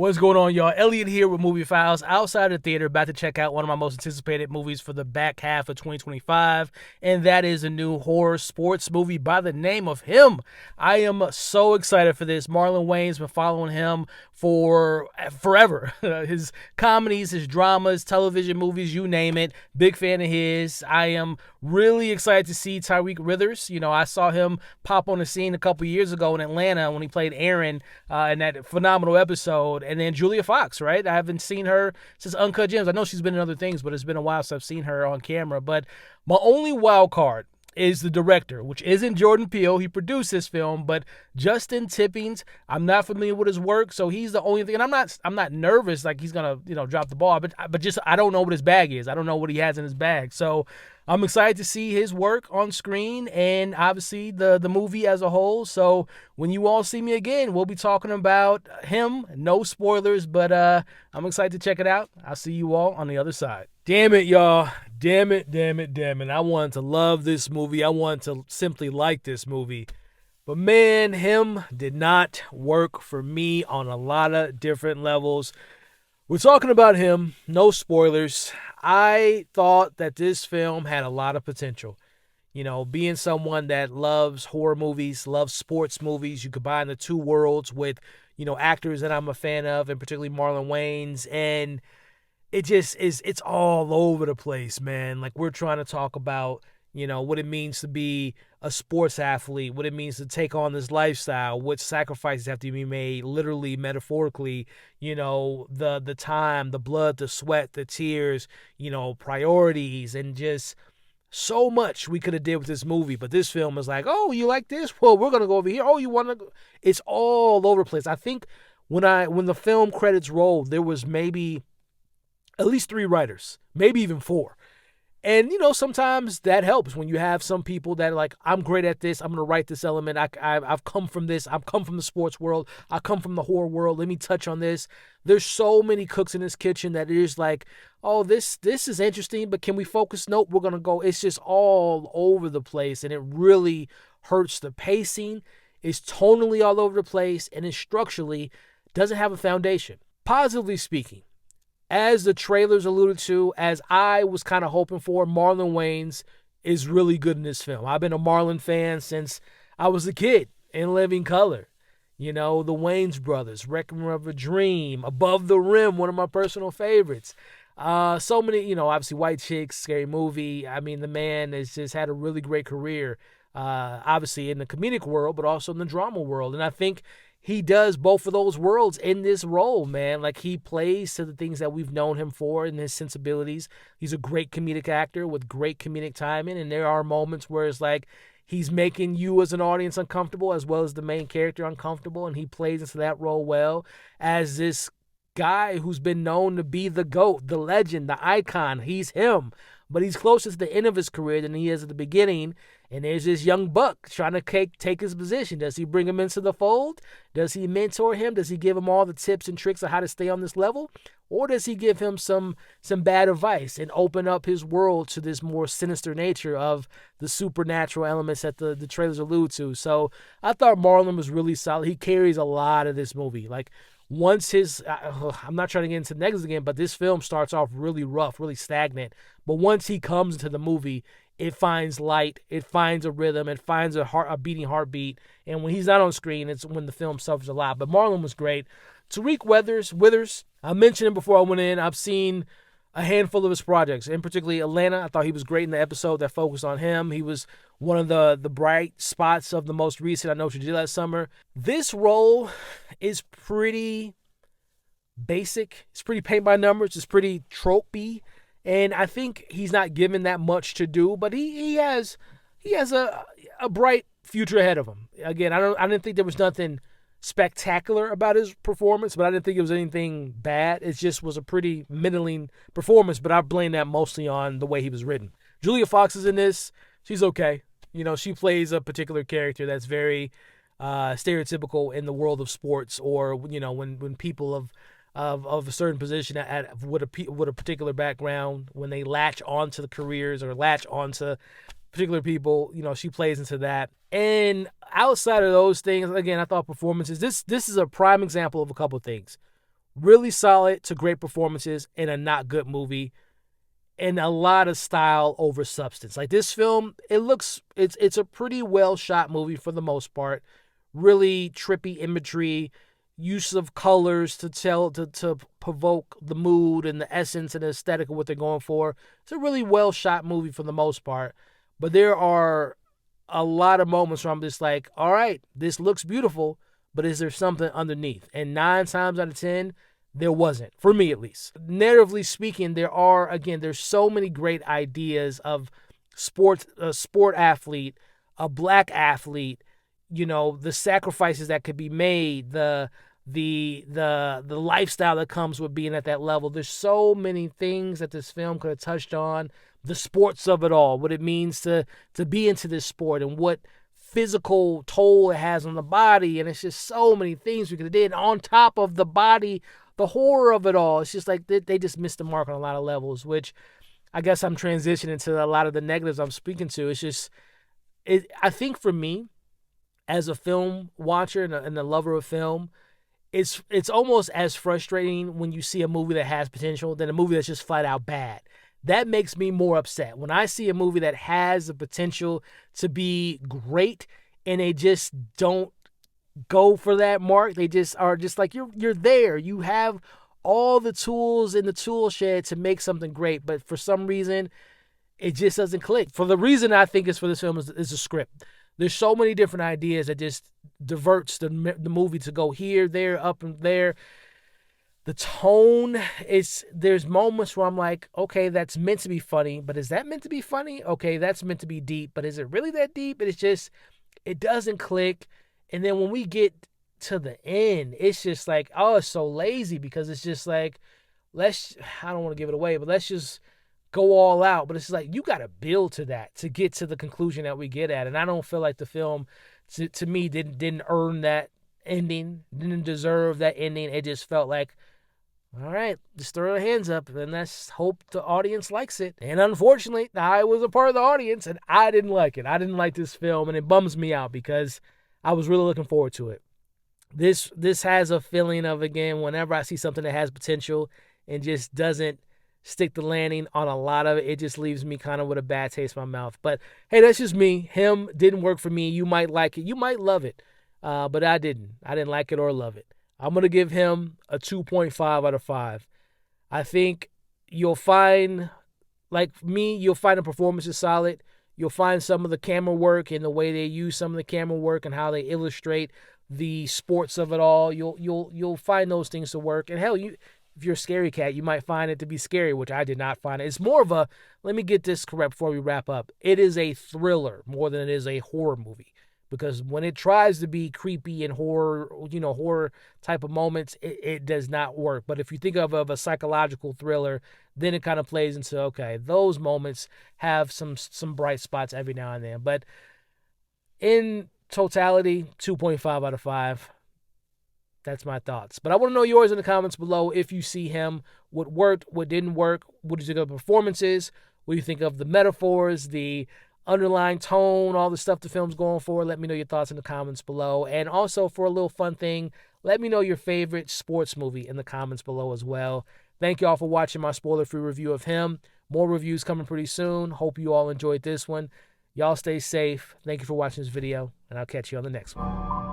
What's going on, y'all? Elliot here with MovieFiles. Outside the theater, about to check out one of my most anticipated movies for the back half of 2025, and that is a new horror sports movie by the name of Him. I am so excited for this. Marlon Wayans, been following him for forever. His comedies, his dramas, television movies, you name it. Big fan of his. I am really excited to see Tyriq Withers. I saw him pop on the scene a couple years ago in Atlanta when he played Aaron in that phenomenal episode. And then Julia Fox, right? I haven't seen her since Uncut Gems. I know she's been in other things, but it's been a while since I've seen her on camera. But my only wild card is the director, which isn't Jordan Peele. He produced this film, but Justin Tippings. I'm not familiar with his work, so he's the only thing. And I'm not nervous like he's gonna drop the ball, but just I don't know what his bag is. I don't know what he has in his bag. So I'm excited to see his work on screen and obviously the movie as a whole. So when you all see me again, we'll be talking about Him. No spoilers, but I'm excited to check it out. I'll see you all on the other side. Damn it, y'all. Damn it. I wanted to love this movie. I wanted to simply like this movie. But man, Him did not work for me on a lot of different levels. We're talking about Him. No spoilers. I thought that this film had a lot of potential. Being someone that loves horror movies, loves sports movies, you combine the two worlds with, actors that I'm a fan of, and particularly Marlon Wayans, and it just is, it's all over the place, man. Like, we're trying to talk about, what it means to be a sports athlete, what it means to take on this lifestyle, what sacrifices have to be made, literally, metaphorically, the time, the blood, the sweat, the tears, priorities, and just so much we could have did with this movie. But this film is like, oh, you like this? Well, we're going to go over here. Oh, you want to go? It's all over the place. I think when the film credits rolled, there was maybe at least 3 writers, maybe even 4. And, sometimes that helps when you have some people that are like, I'm great at this. I'm going to write this element. I've come from this. I've come from the sports world. I come from the horror world. Let me touch on this. There's so many cooks in this kitchen that it is like, oh, this is interesting, but can we focus? Nope, we're going to go. It's just all over the place, and it really hurts the pacing. It's tonally all over the place, and it structurally doesn't have a foundation. Positively speaking, as the trailers alluded to, as I was kind of hoping for, Marlon Wayans is really good in this film. I've been a Marlon fan since I was a kid in living color. The Wayans brothers, Requiem of a Dream, Above the Rim, one of my personal favorites. So many, obviously White Chicks, Scary Movie. I mean, the man has just had a really great career, obviously in the comedic world, but also in the drama world. And I think he does both of those worlds in this role, man. Like, he plays to the things that we've known him for and his sensibilities. He's a great comedic actor with great comedic timing, and there are moments where it's like he's making you as an audience uncomfortable as well as the main character uncomfortable, and he plays into that role well as this guy who's been known to be the GOAT, the legend, the icon. He's him, but he's closer to the end of his career than he is at the beginning. And there's this young buck trying to take his position. Does he bring him into the fold? Does he mentor him? Does he give him all the tips and tricks of how to stay on this level? Or does he give him some bad advice and open up his world to this more sinister nature of the supernatural elements that the trailers allude to? So I thought Marlon was really solid. He carries a lot of this movie. Like, once I'm not trying to get into negatives again, but this film starts off really rough, really stagnant. But once he comes into the movie, it finds light, it finds a rhythm, it finds a beating heartbeat. And when he's not on screen, it's when the film suffers a lot. But Marlon was great. Tyriq Withers, I mentioned him before I went in. I've seen a handful of his projects, and particularly Atlanta. I thought he was great in the episode that focused on him. He was one of the bright spots of the most recent I Know What You Did Last Summer. This role is pretty basic. It's pretty paint by numbers. It's pretty tropey. And I think he's not given that much to do, but he has a bright future ahead of him. Again, I didn't think there was nothing spectacular about his performance, but I didn't think it was anything bad. It just was a pretty middling performance, but I blame that mostly on the way he was written. Julia Fox is in this. She's okay. She plays a particular character that's very stereotypical in the world of sports, or when people of a certain position with a particular background, when they latch onto the careers or latch onto particular people, she plays into that. And outside of those things, again, I thought performances, this is a prime example of a couple of things. Really solid to great performances in a not good movie, and a lot of style over substance. Like this film, it's a pretty well shot movie for the most part. Really trippy imagery, use of colors to to provoke the mood and the essence and the aesthetic of what they're going for. It's a really well shot movie for the most part. But there are a lot of moments where I'm just like, all right, this looks beautiful, but is there something underneath? And 9 times out of 10, there wasn't, for me at least. Narratively speaking, there's so many great ideas of sports, a sport athlete, a black athlete, the sacrifices that could be made, the lifestyle that comes with being at that level. There's so many things that this film could have touched on. The sports of it all, what it means to be into this sport, and what physical toll it has on the body. And it's just so many things we could have did. And on top of the body, the horror of it all. It's just like they just missed the mark on a lot of levels, which I guess I'm transitioning to a lot of the negatives I'm speaking to. It's just, I think for me, as a film watcher and a lover of film, it's almost as frustrating when you see a movie that has potential than a movie that's just flat out bad. That makes me more upset. When I see a movie that has the potential to be great and they just don't go for that mark, they just are just like, you're there. You have all the tools in the tool shed to make something great, but for some reason, it just doesn't click. For the reason I think is for this film is the script. There's so many different ideas that just diverts the movie to go here, there, up, and there. The tone there's moments where I'm like, okay, that's meant to be funny, but is that meant to be funny? Okay, that's meant to be deep, but is it really that deep? And it doesn't click. And then when we get to the end, it's just like, oh, it's so lazy, because it's just like, I don't want to give it away, but let's just go all out. But it's like, you got to build to that to get to the conclusion that we get at. And I don't feel like the film, to me, didn't earn that ending, didn't deserve that ending. It just felt like, all right, just throw your hands up and let's hope the audience likes it. And unfortunately, I was a part of the audience and I didn't like it. I didn't like this film, and it bums me out because I was really looking forward to it. This has a feeling of, again, whenever I see something that has potential and just doesn't stick the landing on a lot of it, it just leaves me kind of with a bad taste in my mouth. But hey, that's just me. Him didn't work for me. You might like it. You might love it. But I didn't. I didn't like it or love it. I'm going to give him a 2.5 out of 5. I think you'll find, like me, you'll find the performance is solid. You'll find some of the camera work and the way they use some of the camera work and how they illustrate the sports of it all. You'll find those things to work. And hell, if you're a scary cat, you might find it to be scary, which I did not find it. It's more of a, let me get this correct before we wrap up. It is a thriller more than it is a horror movie. Because when it tries to be creepy and horror, horror type of moments, it does not work. But if you think of a psychological thriller, then it kind of plays into, okay, those moments have some bright spots every now and then. But in totality, 2.5 out of 5. That's my thoughts. But I want to know yours in the comments below. If you see him, what worked, what didn't work, what did you think of the performances, what do you think of the metaphors, the underlying tone, all the stuff the film's going for. Let me know your thoughts in the comments below. And also, for a little fun thing, let me know your favorite sports movie in the comments below as well. Thank you all for watching my spoiler-free review of him. More reviews coming pretty soon. Hope you all enjoyed this one. Y'all stay safe. Thank you for watching this video, and I'll catch you on the next one.